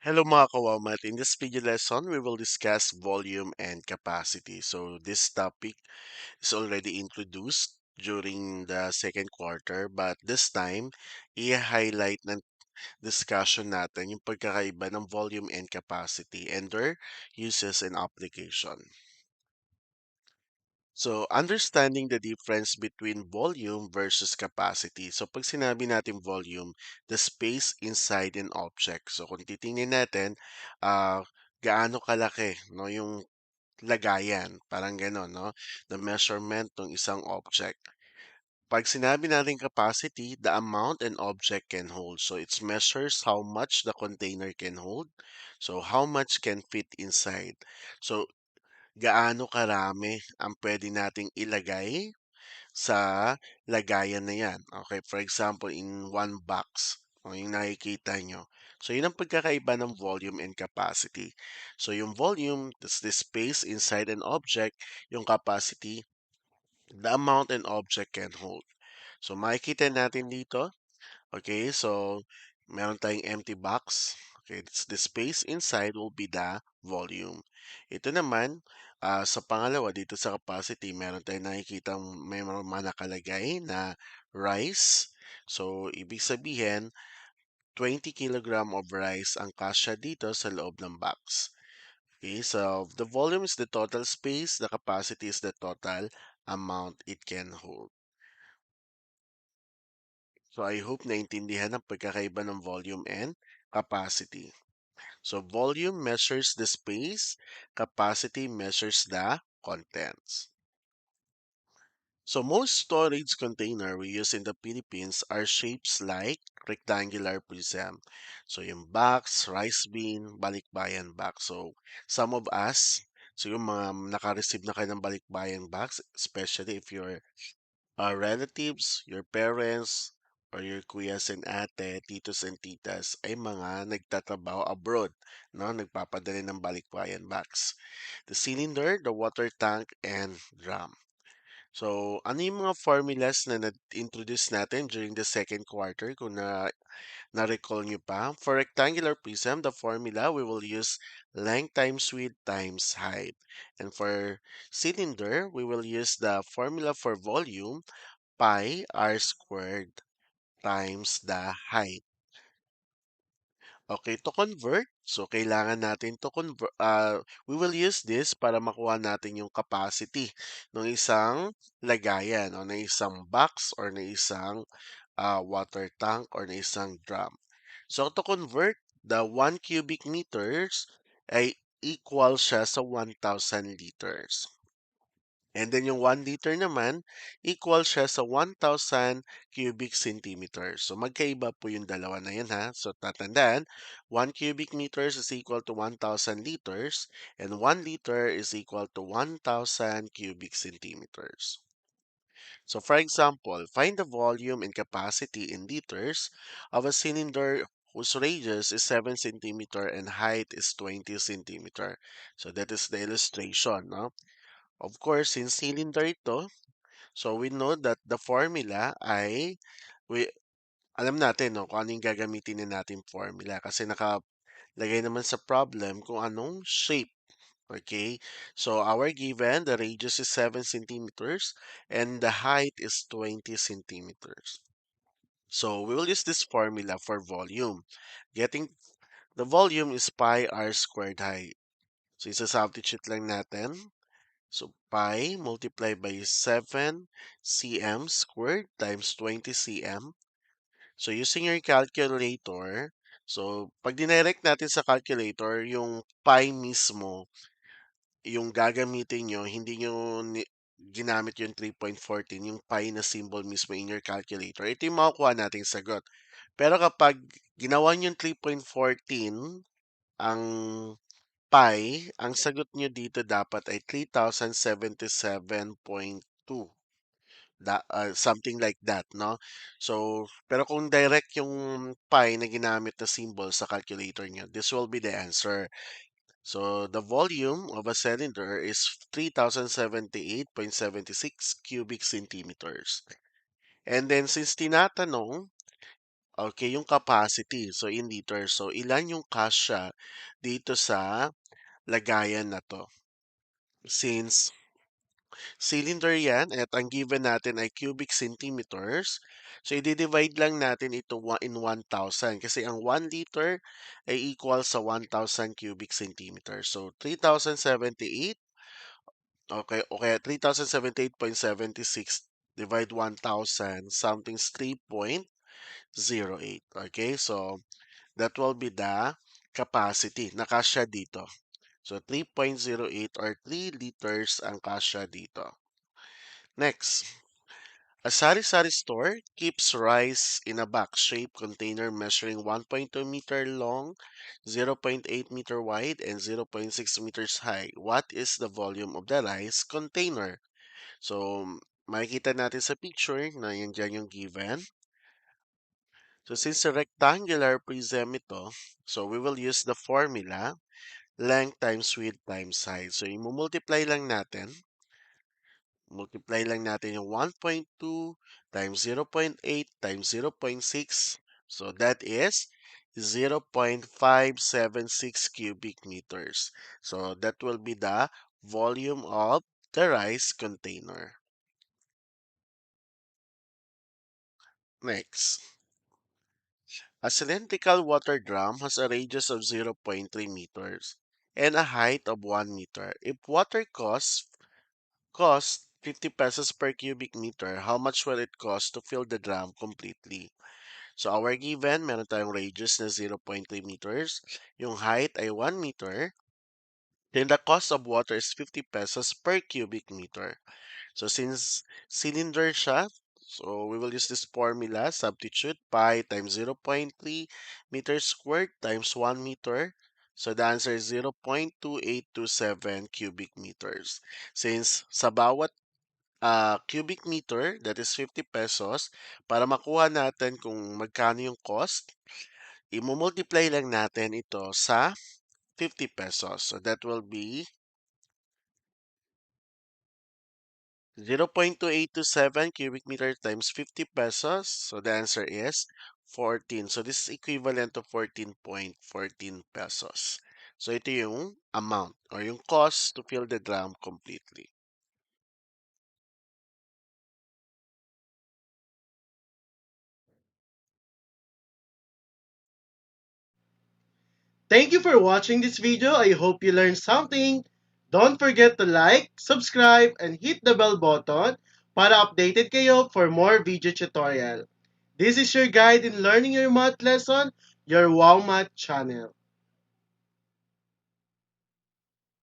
Hello mga kawamat. In this video lesson, we will discuss volume and capacity. So this topic is already introduced during the second quarter, but this time, i-highlight ng discussion natin yung pagkakaiba ng volume and capacity and their uses and application. So, understanding the difference between volume versus capacity. So, pag sinabi natin volume, the space inside an object. So, kung titingnan natin, gaano kalaki, no, yung lagayan, parang gano'n, no, the measurement ng isang object. Pag sinabi natin capacity, the amount an object can hold. So, it measures how much the container can hold. So, how much can fit inside. So, gaano karami ang pwede nating ilagay sa lagayan na yan. Okay, for example, in one box, o yung nakikita nyo. So, yun ang pagkakaiba ng volume and capacity. So, yung volume, that's the space inside an object. Yung capacity, the amount an object can hold. So, makikita natin dito. Okay, so meron tayong empty box. Okay, the space inside will be the volume. Ito naman, sa pangalawa dito sa capacity, meron tayong nakikita may mga nakalagay na rice. So, ibig sabihin, 20 kilogram of rice ang kasya dito sa loob ng box. Okay, so the volume is the total space, the capacity is the total amount it can hold. So I hope naintindihan ang pagkakaiba ng volume and capacity. So volume measures the space, capacity measures the contents. So most storage container we use in the Philippines are shapes like rectangular prism. So yung box, rice bin, balikbayan box. So some of us, so yung mga naka-receive na kayo ng balikbayan box, especially if you're relatives, your parents, or your kuyas and ate, titos and titas ay mga nagtatrabaho abroad, no? Nagpapadala ng balikbayan box. The cylinder, the water tank, and drum. So, ano yung mga formulas na na-introduce natin during the second quarter kung na-recall nyo pa? For rectangular prism, the formula, we will use length times width times height. And for cylinder, we will use the formula for volume, pi r squared times the height. Okay, to convert, so kailangan natin to convert, we will use this para makuha natin yung capacity ng isang lagayan o ng isang box or ng isang water tank or ng isang drum. So to convert, the 1 cubic meters ay equal siya sa 1,000 liters. And then yung 1 liter naman, equal siya sa 1,000 cubic centimeters. So magkaiba po yung dalawa na yan ha. So tatandaan, 1 cubic meters is equal to 1,000 liters and 1 liter is equal to 1,000 cubic centimeters. So for example, find the volume and capacity in liters of a cylinder whose radius is 7 centimeter and height is 20 centimeter. So that is the illustration, no? Of course, since cylinder ito, so we know that the formula ay, we, alam natin no, kung ano yung gagamitin na natin formula kasi nakalagay naman sa problem kung anong shape. Okay, so our given, the radius is 7 centimeters and the height is 20 centimeters. So we will use this formula for volume. Getting the volume is pi r squared height. So isa-substitute lang natin. So pi multiplied by 7 cm squared times 20 cm. So using your calculator, so pag dinirect natin sa calculator, yung pi mismo, yung gagamitin nyo, hindi nyo ginamit yung 3.14, yung pi na symbol mismo in your calculator. Ito yung makukuha nating sagot. Pero kapag ginawa nyo yung 3.14, ang pi, ang sagot nyo dito dapat ay 3,077.2. Something like that, no? So, pero kung direct yung pi na ginamit na symbol sa calculator nyo, this will be the answer. So, the volume of a cylinder is 3,078.76 cubic centimeters. And then, since tinatanong, Okay, yung capacity. So, in liters. So, ilan yung kasya dito sa lagayan na to? Since cylinder yan at ang given natin ay cubic centimeters, so i-divide lang natin ito in 1,000 kasi ang 1 liter ay equal sa 1,000 cubic centimeters. So, 3,078, okay, okay, 3,078.76 divide 1,000, something's 3.08. Okay, so that will be the capacity na kasya dito. So, 3.08 or 3 liters ang kasya dito. Next, a sari-sari store keeps rice in a box-shaped container measuring 1.2 meter long, 0.8 meter wide, and 0.6 meters high. What is the volume of the rice container? So, makikita natin sa picture na yan dyan yung given. So, since a rectangular prism ito, so we will use the formula length times width times height. So, i-multiply lang natin. Multiply lang natin yung 1.2 times 0.8 times 0.6. So, that is 0.576 cubic meters. So, that will be the volume of the rice container. Next. A cylindrical water drum has a radius of 0.3 meters and a height of 1 meter. If water costs 50 pesos per cubic meter, how much will it cost to fill the drum completely? So, our given, meron tayong radius na 0.3 meters. Yung height ay 1 meter. Then, the cost of water is 50 pesos per cubic meter. So, since cylinder siya, so we will use this formula, substitute pi times 0.3 meters squared times 1 meter. So, the answer is 0.2827 cubic meters. Since sa bawat cubic meter, that is 50 pesos, para makuha natin kung magkano yung cost, i-multiply lang natin ito sa 50 pesos. So that will be 0.2827 cubic meter times 50 pesos. So the answer is 14. So this is equivalent to 14.14 pesos. So ito yung amount or yung cost to fill the drum completely. Thank you for watching this video. I hope you learned something. Don't forget to like, subscribe, and hit the bell button para updated kayo for more video tutorial. This is your guide in learning your math lesson, your Wow Math channel.